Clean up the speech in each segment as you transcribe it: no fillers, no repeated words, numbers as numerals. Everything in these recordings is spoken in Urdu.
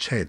6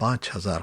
5000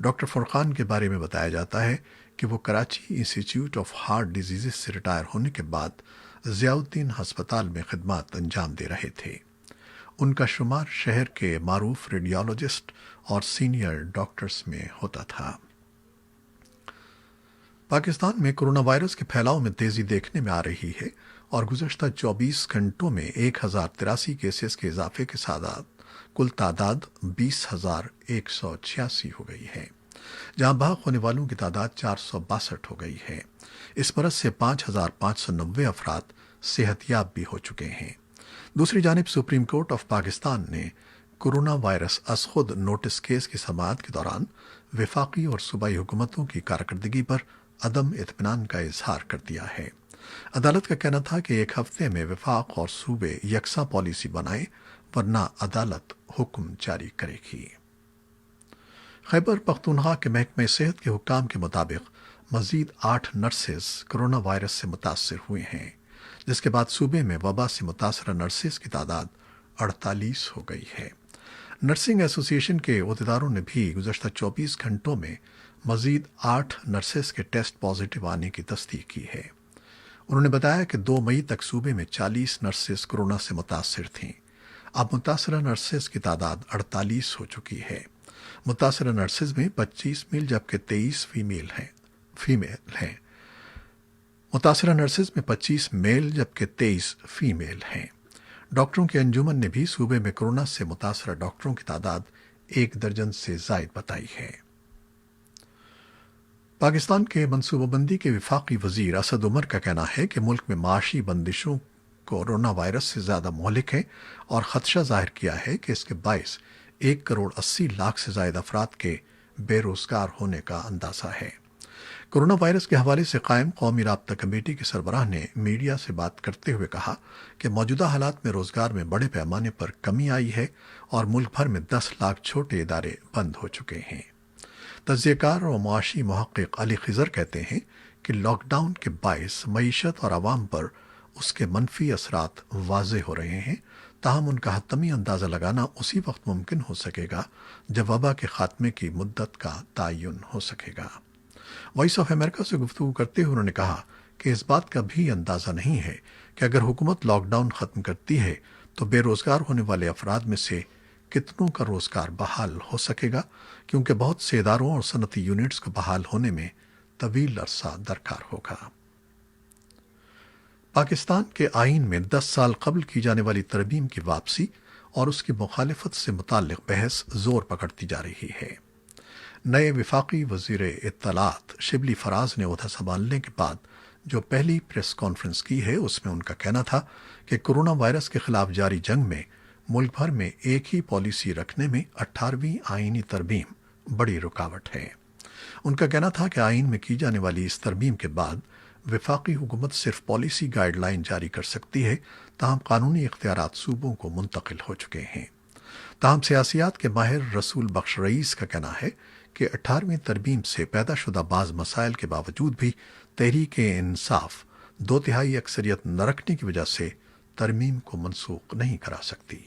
ڈاکٹر فرقان کے بارے میں بتایا جاتا ہے کہ وہ Karachi institute of heart diseases سے ریٹائر ہونے کے بعد ضیاء الدین ہسپتال میں خدمات انجام دے رہے تھے۔ ان کا شمار شہر کے معروف ریڈیالوجسٹ اور سینئر ڈاکٹرز میں ہوتا تھا۔ پاکستان میں کرونا وائرس کے پھیلاؤ میں تیزی دیکھنے میں آ رہی ہے اور گزشتہ 24 گھنٹوں میں 1083 کیسز کے اضافے کے ساتھ کل تعداد 20,186 ہو گئی ہے، جہاں بھاگ ہونے والوں کی تعداد 462 ہو گئی ہے۔ اس مرض سے 5,590 افراد صحت یاب بھی ہو چکے ہیں۔ دوسری جانب سپریم کورٹ آف پاکستان نے کرونا وائرس از خود نوٹس کیس کی سماعت کے دوران وفاقی اور صوبائی حکومتوں کی کارکردگی پر عدم اطمینان کا اظہار کر دیا ہے۔ عدالت کا کہنا تھا کہ ایک ہفتے میں وفاق اور صوبے یکساں پالیسی بنائیں ورنہ عدالت حکم جاری کرے گی۔ خیبر پختونخوا کے محکمہ صحت کے حکام کے مطابق مزید 8 نرسز کرونا وائرس سے متاثر ہوئے ہیں، جس کے بعد صوبے میں وبا سے متاثرہ نرسز کی تعداد 48 ہو گئی ہے۔ نرسنگ ایسوسی ایشن کے عہدیداروں نے بھی گزشتہ 24 گھنٹوں میں مزید 8 نرسز کے ٹیسٹ پازیٹیو آنے کی تصدیق کی ہے۔ انہوں نے بتایا کہ 2 مئی تک صوبے میں 40 نرسز کورونا سے متاثر تھیں۔ اب متاثرہ نرسز کی تعداد 48 ہو چکی ہے۔ متاثرہ نرسز میں 25 میل جبکہ 23 فیمیل ہیں۔ متاثرہ نرسز میں 25 میل جبکہ 23 فیمیل ہیں۔ ڈاکٹروں کے انجمن نے بھی صوبے میں کورونا سے متاثرہ ڈاکٹروں کی تعداد 1 درجن سے زائد بتائی ہے۔ پاکستان کے منصوبہ بندی کے وفاقی وزیر اسد عمر کا کہنا ہے کہ ملک میں معاشی بندشوں کورونا وائرس سے زیادہ مہلک ہیں اور خدشہ ظاہر کیا ہے کہ اس کے باعث 1,80,00,000 سے زائد افراد کے بے روزگار ہونے کا اندازہ ہے۔ کورونا وائرس کے حوالے سے قائم قومی رابطہ کمیٹی کے سربراہ نے میڈیا سے بات کرتے ہوئے کہا کہ موجودہ حالات میں روزگار میں بڑے پیمانے پر کمی آئی ہے اور ملک بھر میں 10 لاکھ چھوٹے ادارے بند ہو چکے ہیں۔ تجزیہ کار اور معاشی محقق علی خضر کہتے ہیں کہ لاک ڈاؤن کے باعث معیشت اور عوام پر اس کے منفی اثرات واضح ہو رہے ہیں، تاہم ان کا حتمی اندازہ لگانا اسی وقت ممکن ہو سکے گا جب وبا کے خاتمے کی مدت کا تعین ہو سکے گا۔ وائس آف امریکہ سے گفتگو کرتے ہوئے انہوں نے کہا کہ اس بات کا بھی اندازہ نہیں ہے کہ اگر حکومت لاک ڈاؤن ختم کرتی ہے تو بے روزگار ہونے والے افراد میں سے کتنوں کا روزگار بحال ہو سکے گا، کیونکہ بہت سے اداروں اور صنعتی یونٹس کو بحال ہونے میں طویل عرصہ درکار ہوگا۔ پاکستان کے آئین میں 10 سال قبل کی جانے والی ترمیم کی واپسی اور اس کی مخالفت سے متعلق بحث زور پکڑتی جا رہی ہے۔ نئے وفاقی وزیر اطلاعات شبلی فراز نے عہدہ سنبھالنے کے بعد جو پہلی پریس کانفرنس کی ہے، اس میں ان کا کہنا تھا کہ کورونا وائرس کے خلاف جاری جنگ میں ملک بھر میں ایک ہی پالیسی رکھنے میں 18ویں آئینی ترمیم بڑی رکاوٹ ہے۔ ان کا کہنا تھا کہ آئین میں کی جانے والی اس ترمیم کے بعد وفاقی حکومت صرف پالیسی گائیڈ لائن جاری کر سکتی ہے، تاہم قانونی اختیارات صوبوں کو منتقل ہو چکے ہیں۔ تاہم سیاسیات کے ماہر رسول بخش رئیس کا کہنا ہے کہ 18ویں ترمیم سے پیدا شدہ بعض مسائل کے باوجود بھی تحریک انصاف 2/3 اکثریت نہ رکھنے کی وجہ سے ترمیم کو منسوخ نہیں کرا سکتی۔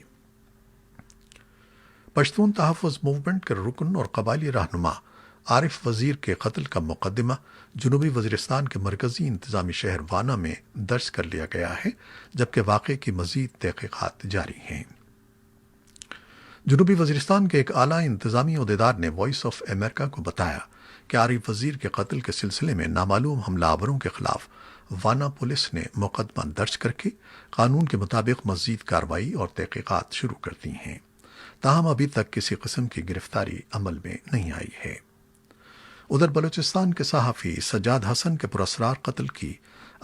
پشتون تحفظ موومنٹ کے رکن اور قبائلی رہنما عارف وزیر کے قتل کا مقدمہ جنوبی وزیرستان کے مرکزی انتظامی شہر وانا میں درج کر لیا گیا ہے، جبکہ واقعے کی مزید تحقیقات جاری ہیں۔ جنوبی وزیرستان کے ایک اعلیٰ انتظامی عہدیدار نے وائس آف امریکہ کو بتایا کہ عارف وزیر کے قتل کے سلسلے میں نامعلوم حملہ آوروں کے خلاف وانا پولیس نے مقدمہ درج کر کے قانون کے مطابق مزید کارروائی اور تحقیقات شروع کر دی ہیں، تاہم ابھی تک کسی قسم کی گرفتاری عمل میں نہیں آئی ہے۔ ادھر بلوچستان کے صحافی سجاد حسن کے پراسرار قتل کی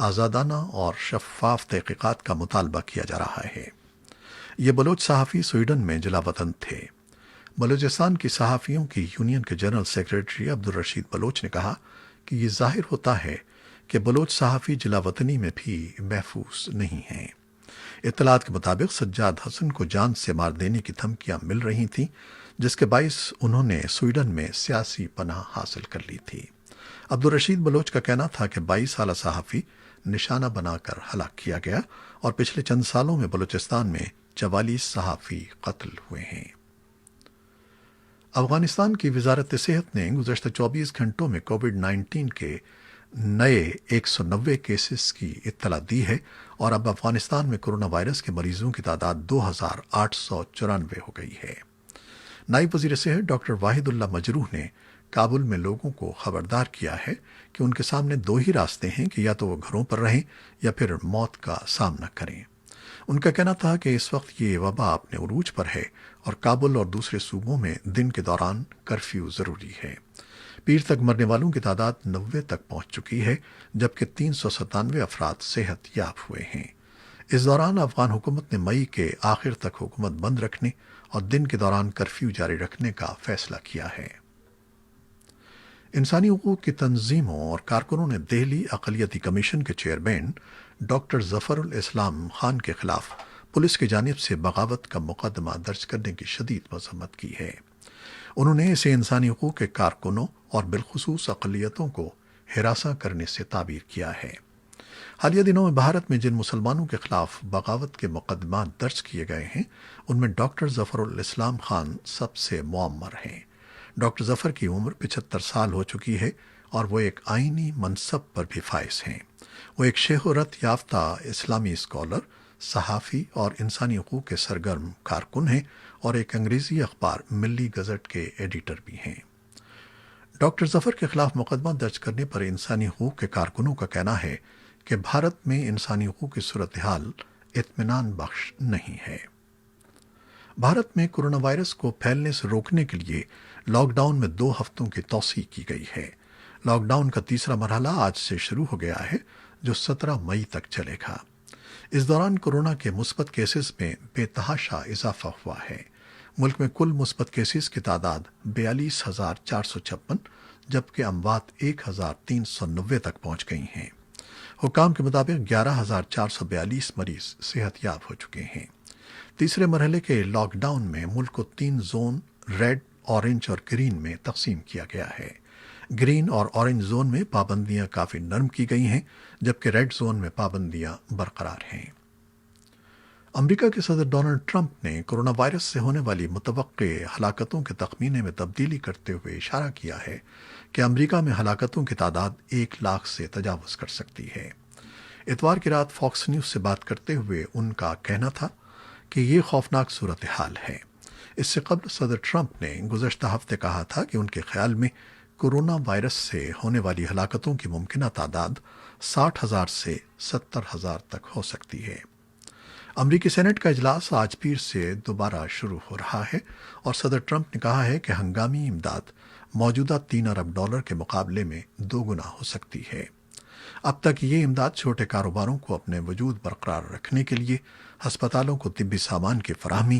آزادانہ اور شفاف تحقیقات کا مطالبہ کیا جا رہا ہے۔ یہ بلوچ صحافی سویڈن میں جلا وطن تھے۔ بلوچستان کی صحافیوں کی یونین کے جنرل سیکریٹری عبدالرشید بلوچ نے کہا کہ یہ ظاہر ہوتا ہے کہ بلوچ صحافی جلا وطنی میں بھی محفوظ نہیں ہیں۔ اطلاعات کے مطابق سجاد حسن کو جان سے مار دینے کی دھمکیاں مل رہی تھیں، جس کے باعث انہوں نے سویڈن میں سیاسی پناہ حاصل کر لی تھی۔ عبدالرشید بلوچ کا کہنا تھا کہ 22 سالہ صحافی نشانہ بنا کر ہلاک کیا گیا اور پچھلے چند سالوں میں بلوچستان میں 44 صحافی قتل ہوئے ہیں۔ افغانستان کی وزارت صحت نے گزشتہ 24 گھنٹوں میں کووڈ 19 کے نئے 190 کیسز کی اطلاع دی ہے اور اب افغانستان میں کرونا وائرس کے مریضوں کی تعداد 2894 ہو گئی ہے۔ نائب وزیر صحت ڈاکٹر واحد اللہ مجروح نے کابل میں لوگوں کو خبردار کیا ہے کہ ان کے سامنے دو ہی راستے ہیں کہ یا تو وہ گھروں پر رہیں یا پھر موت کا سامنا کریں۔ ان کا کہنا تھا کہ اس وقت یہ وبا اپنے عروج پر ہے اور کابل اور دوسرے صوبوں میں دن کے دوران کرفیو ضروری ہے۔ پیر تک مرنے والوں کی تعداد 90 تک پہنچ چکی ہے جبکہ 397 افراد صحت یاب ہوئے ہیں۔ اس دوران افغان حکومت نے مئی کے آخر تک حکومت بند رکھنے اور دن کے دوران کرفیو جاری رکھنے کا فیصلہ کیا ہے۔ انسانی حقوق کی تنظیموں اور کارکنوں نے دہلی اقلیتی کمیشن کے چیئرمین ڈاکٹر ظفر الاسلام خان کے خلاف پولیس کی جانب سے بغاوت کا مقدمہ درج کرنے کی شدید مذمت کی ہے۔ انہوں نے اسے انسانی حقوق کے کارکنوں اور بالخصوص اقلیتوں کو ہراساں کرنے سے تعبیر کیا ہے۔ حالیہ دنوں میں بھارت میں جن مسلمانوں کے خلاف بغاوت کے مقدمات درج کیے گئے ہیں ان میں ڈاکٹر ظفر الاسلام خان سب سے معمر ہیں۔ ڈاکٹر ظفر کی عمر 75 سال ہو چکی ہے اور وہ ایک آئینی منصب پر بھی فائز ہیں۔ وہ ایک شہرت یافتہ اسلامی اسکالر، صحافی اور انسانی حقوق کے سرگرم کارکن ہیں اور ایک انگریزی اخبار ملی گزٹ کے ایڈیٹر بھی ہیں۔ ڈاکٹر ظفر کے خلاف مقدمہ درج کرنے پر انسانی حقوق کے کارکنوں کا کہنا ہے کہ بھارت میں انسانی حقوق کی صورتحال اطمینان بخش نہیں ہے۔ بھارت میں کرونا وائرس کو پھیلنے سے روکنے کے لیے لاک ڈاؤن میں 2 ہفتوں کی توسیع کی گئی ہے۔ لاک ڈاؤن کا تیسرا مرحلہ آج سے شروع ہو گیا ہے جو 17 مئی تک چلے گا۔ اس دوران کورونا کے مثبت کیسز میں بے تحاشا اضافہ ہوا ہے۔ ملک میں کل مثبت کیسز کی تعداد 42,456 جبکہ اموات 1,390 تک پہنچ گئی ہیں۔ حکام کے مطابق 11,442 مریض صحت یاب ہو چکے ہیں۔ تیسرے مرحلے کے لاک ڈاؤن میں ملک کو 3 زون ریڈ، اورنج اور گرین میں تقسیم کیا گیا ہے۔ گرین اور اورنج زون میں پابندیاں کافی نرم کی گئی ہیں جبکہ ریڈ زون میں پابندیاں برقرار ہیں۔ امریکہ کے صدر ڈونلڈ ٹرمپ نے کرونا وائرس سے ہونے والی متوقع ہلاکتوں کے تخمینے میں تبدیلی کرتے ہوئے اشارہ کیا ہے کہ امریکہ میں ہلاکتوں کی تعداد 1 لاکھ سے تجاوز کر سکتی ہے۔ اتوار کی رات فاکس نیوز سے بات کرتے ہوئے ان کا کہنا تھا کہ یہ خوفناک صورتحال ہے۔ اس سے قبل صدر ٹرمپ نے گزشتہ ہفتے کہا تھا کہ ان کے خیال میں کورونا وائرس سے ہونے والی ہلاکتوں کی ممکنہ تعداد 60,000 سے 70,000 تک ہو سکتی ہے۔ امریکی سینٹ کا اجلاس آج پیر سے دوبارہ شروع ہو رہا ہے اور صدر ٹرمپ نے کہا ہے کہ ہنگامی امداد موجودہ $3 ارب کے مقابلے میں 2 گنا ہو سکتی ہے۔ اب تک یہ امداد چھوٹے کاروباروں کو اپنے وجود برقرار رکھنے کے لیے، ہسپتالوں کو طبی سامان کی فراہمی